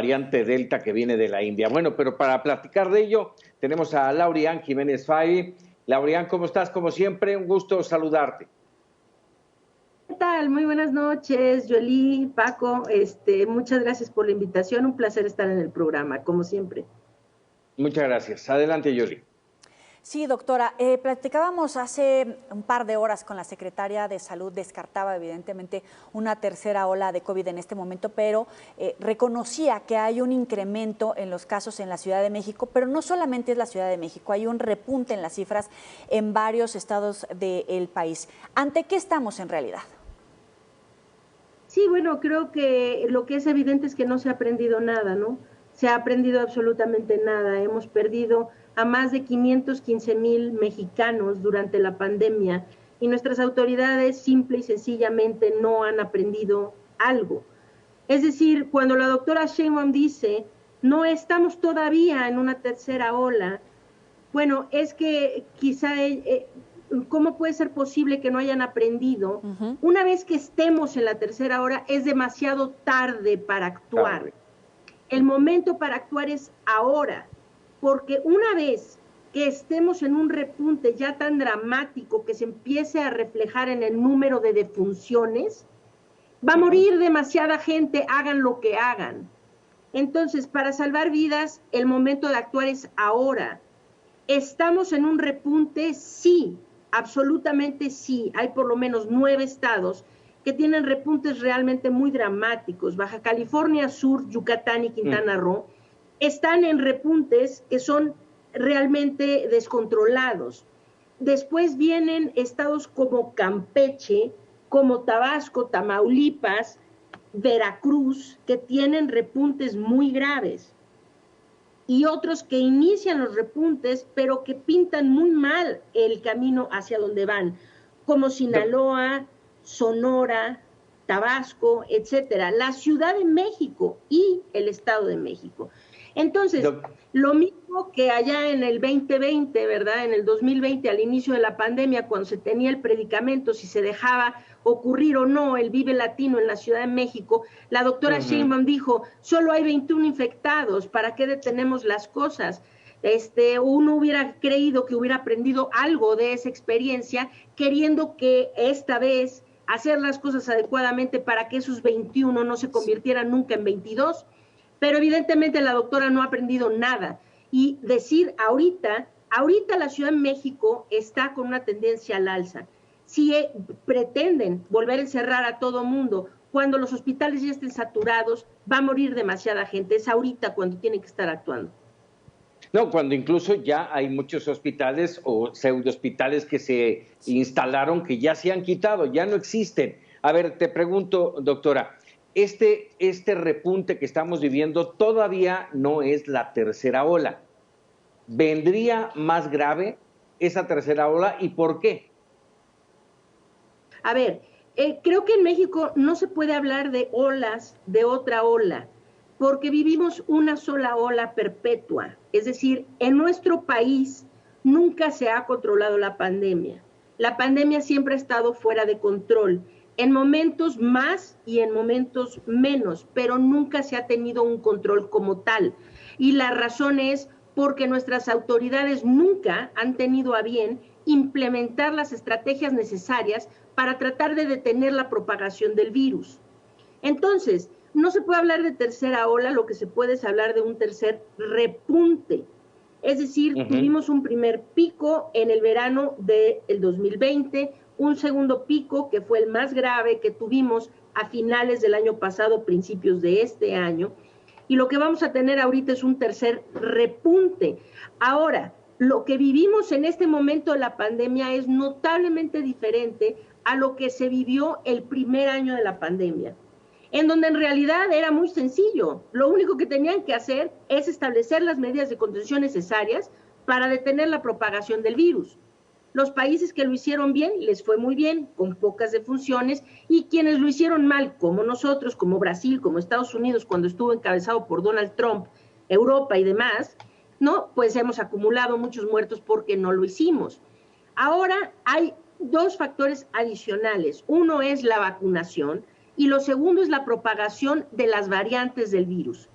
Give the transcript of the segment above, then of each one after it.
variante Delta que viene de la India. Bueno, pero para platicar de ello, tenemos a Laurian Jiménez Fay. Laurian, ¿cómo estás? Como siempre, un gusto saludarte. ¿Qué tal? Muy buenas noches, Joely, Paco. Muchas gracias por la invitación. Un placer estar en el programa, como siempre. Muchas gracias. Adelante, Joely. Sí, doctora, platicábamos hace un par de horas con la secretaria de Salud, descartaba evidentemente una tercera ola de COVID en este momento, pero reconocía que hay un incremento en los casos en la Ciudad de México, pero no solamente es la Ciudad de México, hay un repunte en las cifras en varios estados del país. ¿Ante qué estamos en realidad? Sí, bueno, creo que lo que es evidente es que no se ha aprendido nada, ¿no? Se ha aprendido absolutamente nada. Hemos perdido a más de 515,000 mexicanos durante la pandemia y nuestras autoridades simple y sencillamente no han aprendido algo. Es decir, cuando la doctora Sheinbaum dice no estamos todavía en una tercera ola, bueno, es que quizá ¿cómo puede ser posible que no hayan aprendido? Una vez que estemos en la tercera ola es demasiado tarde para actuar. El momento para actuar es ahora, porque una vez que estemos en un repunte ya tan dramático que se empiece a reflejar en el número de defunciones, va a morir demasiada gente, hagan lo que hagan. Entonces, para salvar vidas, el momento de actuar es ahora. ¿Estamos en un repunte? Sí, absolutamente sí. Hay por lo menos 9 estados que tienen repuntes realmente muy dramáticos. Baja California Sur, Yucatán y Quintana Roo están en repuntes que son realmente descontrolados. Después vienen estados como Campeche, como Tabasco, Tamaulipas, Veracruz, que tienen repuntes muy graves. Y otros que inician los repuntes, pero que pintan muy mal el camino hacia donde van, como Sinaloa, Sonora, Tabasco, etcétera, la Ciudad de México y el Estado de México. Entonces, lo mismo que allá en el 2020, ¿verdad? En el 2020, al inicio de la pandemia, cuando se tenía el predicamento, si se dejaba ocurrir o no el Vive Latino en la Ciudad de México, la doctora Sheinbaum dijo, solo hay 21 infectados, ¿para qué detenemos las cosas? Uno hubiera creído que hubiera aprendido algo de esa experiencia, queriendo que esta vez hacer las cosas adecuadamente para que esos 21 no se convirtieran nunca en 22, pero evidentemente la doctora no ha aprendido nada. Y decir ahorita la Ciudad de México está con una tendencia al alza. Si pretenden volver a encerrar a todo mundo, cuando los hospitales ya estén saturados, va a morir demasiada gente. Es ahorita cuando tienen que estar actuando. No, cuando incluso ya hay muchos hospitales o pseudo-hospitales que se instalaron que ya se han quitado, ya no existen. A ver, te pregunto, doctora, este repunte que estamos viviendo todavía no es la tercera ola. ¿Vendría más grave esa tercera ola y por qué? A ver, creo que en México no se puede hablar de olas de otra ola, porque vivimos una sola ola perpetua. Es decir, en nuestro país nunca se ha controlado la pandemia. La pandemia siempre ha estado fuera de control, en momentos más y en momentos menos, pero nunca se ha tenido un control como tal. Y la razón es porque nuestras autoridades nunca han tenido a bien implementar las estrategias necesarias para tratar de detener la propagación del virus. Entonces, no se puede hablar de tercera ola, lo que se puede es hablar de un tercer repunte. Es decir, tuvimos un primer pico en el verano del 2020, un segundo pico que fue el más grave que tuvimos a finales del año pasado, principios de este año, y lo que vamos a tener ahorita es un tercer repunte. Ahora, lo que vivimos en este momento de la pandemia es notablemente diferente a lo que se vivió el primer año de la pandemia, en donde en realidad era muy sencillo. Lo único que tenían que hacer es establecer las medidas de contención necesarias para detener la propagación del virus. Los países que lo hicieron bien, les fue muy bien, con pocas defunciones, y quienes lo hicieron mal, como nosotros, como Brasil, como Estados Unidos, cuando estuvo encabezado por Donald Trump, Europa y demás, ¿no? Pues hemos acumulado muchos muertos porque no lo hicimos. Ahora hay 2 factores adicionales. Uno es la vacunación y lo segundo es la propagación de las variantes del virus.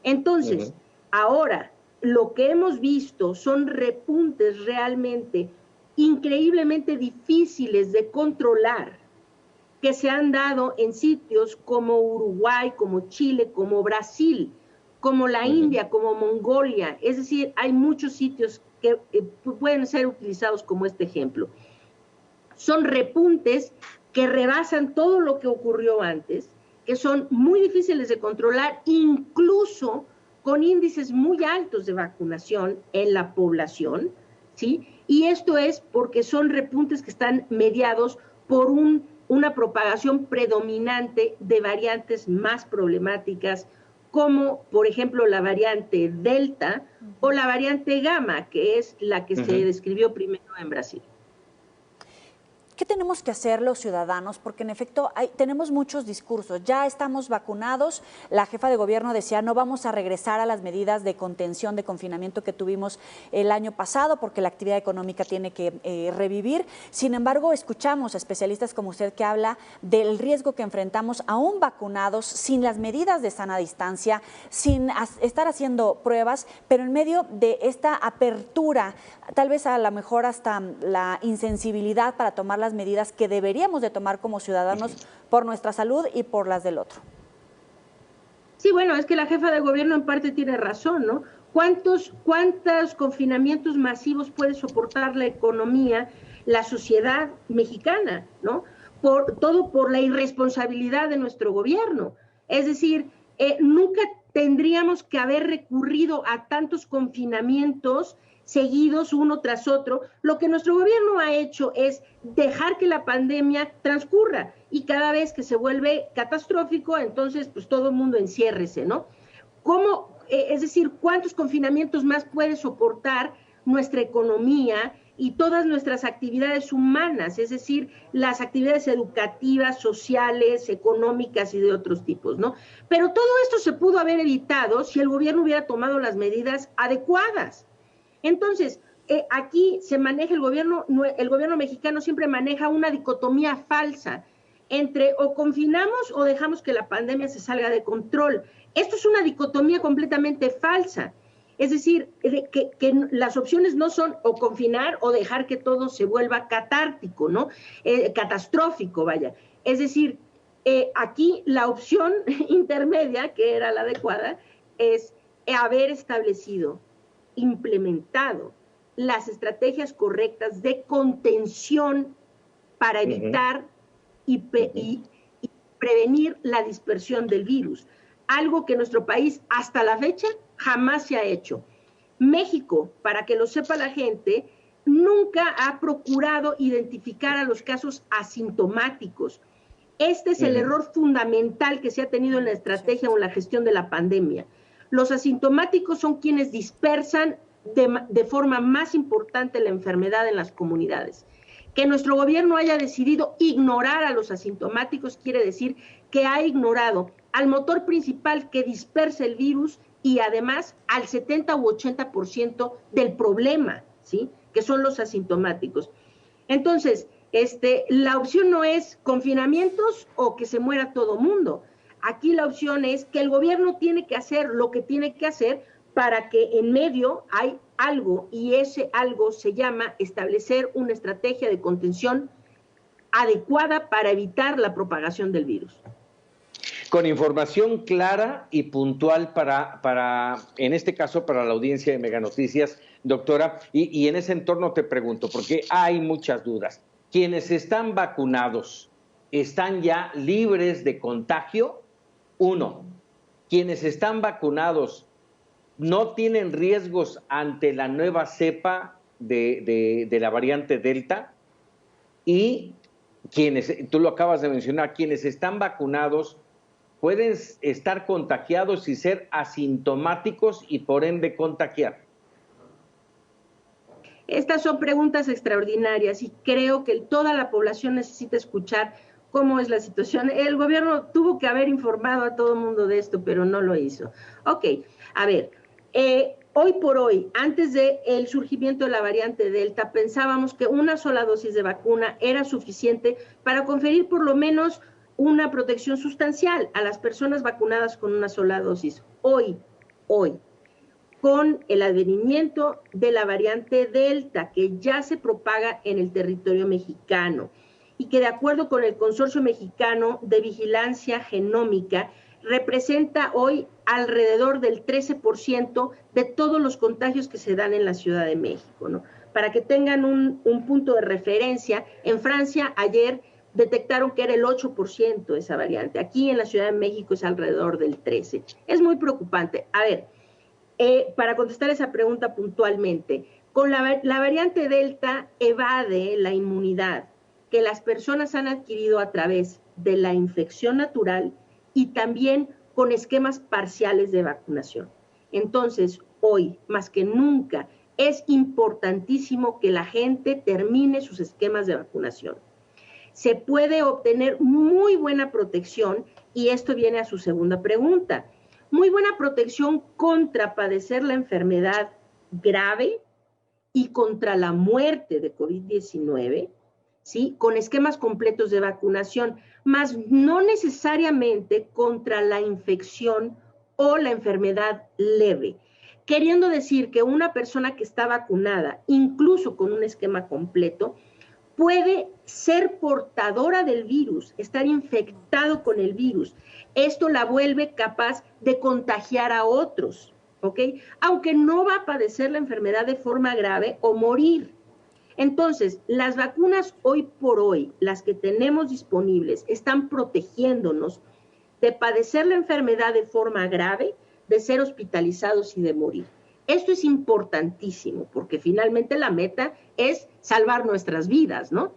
Entonces, ahora, lo que hemos visto son repuntes realmente increíblemente difíciles de controlar, que se han dado en sitios como Uruguay, como Chile, como Brasil, como la India, como Mongolia. Es decir, hay muchos sitios que pueden ser utilizados como este ejemplo. Son repuntes que rebasan todo lo que ocurrió antes, que son muy difíciles de controlar, incluso con índices muy altos de vacunación en la población, ¿sí? Y esto es porque son repuntes que están mediados por una propagación predominante de variantes más problemáticas, como por ejemplo la variante Delta o la variante Gamma, que es la que se describió primero en Brasil. ¿Qué tenemos que hacer los ciudadanos? Porque en efecto tenemos muchos discursos. Ya estamos vacunados. La jefa de gobierno decía no vamos a regresar a las medidas de contención, de confinamiento que tuvimos el año pasado porque la actividad económica tiene que revivir. Sin embargo, escuchamos a especialistas como usted que habla del riesgo que enfrentamos aún vacunados, sin las medidas de sana distancia, sin estar haciendo pruebas, pero en medio de esta apertura, tal vez a lo mejor hasta la insensibilidad para tomar las medidas que deberíamos de tomar como ciudadanos por nuestra salud y por las del otro. Sí, bueno, es que la jefa de gobierno en parte tiene razón, ¿no? ¿Cuántos confinamientos masivos puede soportar la economía, la sociedad mexicana, ¿no? Todo por la irresponsabilidad de nuestro gobierno. Es decir, nunca tendríamos que haber recurrido a tantos confinamientos seguidos uno tras otro. Lo que nuestro gobierno ha hecho es dejar que la pandemia transcurra y cada vez que se vuelve catastrófico, entonces pues todo el mundo enciérrese, ¿no? Es decir, ¿cuántos confinamientos más puede soportar nuestra economía y todas nuestras actividades humanas? Es decir, las actividades educativas, sociales, económicas y de otros tipos, ¿no? Pero todo esto se pudo haber evitado si el gobierno hubiera tomado las medidas adecuadas. Entonces, aquí se maneja el gobierno mexicano siempre maneja una dicotomía falsa entre o confinamos o dejamos que la pandemia se salga de control. Esto es una dicotomía completamente falsa. Es decir, que las opciones no son o confinar o dejar que todo se vuelva catártico, ¿no? Catastrófico, vaya. Es decir, aquí la opción intermedia, que era la adecuada, es haber establecido, implementado las estrategias correctas de contención para evitar y prevenir la dispersión del virus, algo que en nuestro país hasta la fecha jamás se ha hecho. México, para que lo sepa la gente, nunca ha procurado identificar a los casos asintomáticos. Este es el error fundamental que se ha tenido en la estrategia o en la gestión de la pandemia. Los asintomáticos son quienes dispersan de forma más importante la enfermedad en las comunidades. Que nuestro gobierno haya decidido ignorar a los asintomáticos quiere decir que ha ignorado al motor principal que dispersa el virus y además al 70 u 80% del problema, ¿sí? Que son los asintomáticos. Entonces, la opción no es confinamientos o que se muera todo mundo. Aquí la opción es que el gobierno tiene que hacer lo que tiene que hacer para que en medio hay algo, y ese algo se llama establecer una estrategia de contención adecuada para evitar la propagación del virus. Con información clara y puntual para en este caso, para la audiencia de Mega Noticias, doctora, y en ese entorno te pregunto, porque hay muchas dudas. ¿Quienes están vacunados están ya libres de contagio? Uno, quienes están vacunados no tienen riesgos ante la nueva cepa de la variante Delta, y quienes, tú lo acabas de mencionar, quienes están vacunados pueden estar contagiados y ser asintomáticos y por ende contagiar. Estas son preguntas extraordinarias y creo que toda la población necesita escuchar cómo es la situación. El gobierno tuvo que haber informado a todo el mundo de esto, pero no lo hizo. Ok, a ver, hoy por hoy, antes del surgimiento de la variante Delta, pensábamos que una sola dosis de vacuna era suficiente para conferir por lo menos una protección sustancial a las personas vacunadas con una sola dosis. Hoy, hoy, con el advenimiento de la variante Delta, que ya se propaga en el territorio mexicano y que de acuerdo con el Consorcio Mexicano de Vigilancia Genómica representa hoy alrededor del 13% de todos los contagios que se dan en la Ciudad de México, ¿no? Para que tengan un punto de referencia, en Francia ayer detectaron que era el 8% esa variante. Aquí en la Ciudad de México es alrededor del 13%. Es muy preocupante. A ver, para contestar esa pregunta puntualmente, con la variante Delta evade la inmunidad que las personas han adquirido a través de la infección natural y también con esquemas parciales de vacunación. Entonces, hoy, más que nunca, es importantísimo que la gente termine sus esquemas de vacunación. Se puede obtener muy buena protección, y esto viene a su segunda pregunta, muy buena protección contra padecer la enfermedad grave y contra la muerte de COVID-19, ¿sí? Con esquemas completos de vacunación, más no necesariamente contra la infección o la enfermedad leve. Queriendo decir que una persona que está vacunada, incluso con un esquema completo, puede ser portadora del virus, estar infectado con el virus. Esto la vuelve capaz de contagiar a otros, ¿ok? Aunque no va a padecer la enfermedad de forma grave o morir. Entonces, las vacunas hoy por hoy, las que tenemos disponibles, están protegiéndonos de padecer la enfermedad de forma grave, de ser hospitalizados y de morir. Esto es importantísimo porque finalmente la meta es salvar nuestras vidas, ¿no?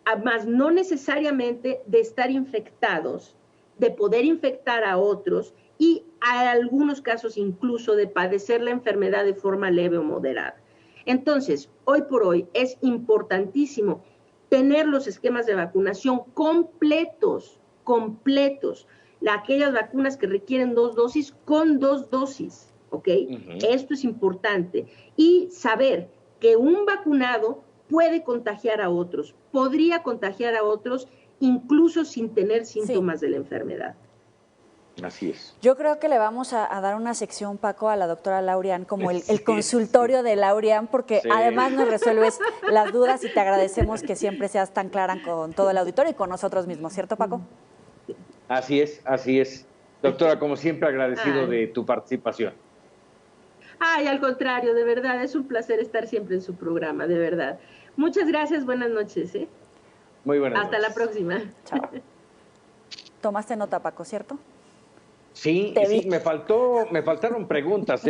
Además, no necesariamente de estar infectados, de poder infectar a otros y a algunos casos incluso de padecer la enfermedad de forma leve o moderada. Entonces, hoy por hoy es importantísimo tener los esquemas de vacunación completos, aquellas vacunas que requieren 2 dosis con 2 dosis, ¿ok? Esto es importante. Y saber que un vacunado puede contagiar a otros, podría contagiar a otros incluso sin tener síntomas de la enfermedad. Así es. Yo creo que le vamos a dar una sección, Paco, a la doctora Laurian, como el consultorio de Laurian, porque además nos resuelves las dudas y te agradecemos que siempre seas tan clara con todo el auditorio y con nosotros mismos, ¿cierto, Paco? Así es, así es. Doctora, como siempre, agradecido de tu participación. Ay, al contrario, de verdad, es un placer estar siempre en su programa, de verdad. Muchas gracias, buenas noches. Muy buenas noches. Hasta la próxima. Chao. Tomaste nota, Paco, ¿cierto? Sí, me faltaron preguntas.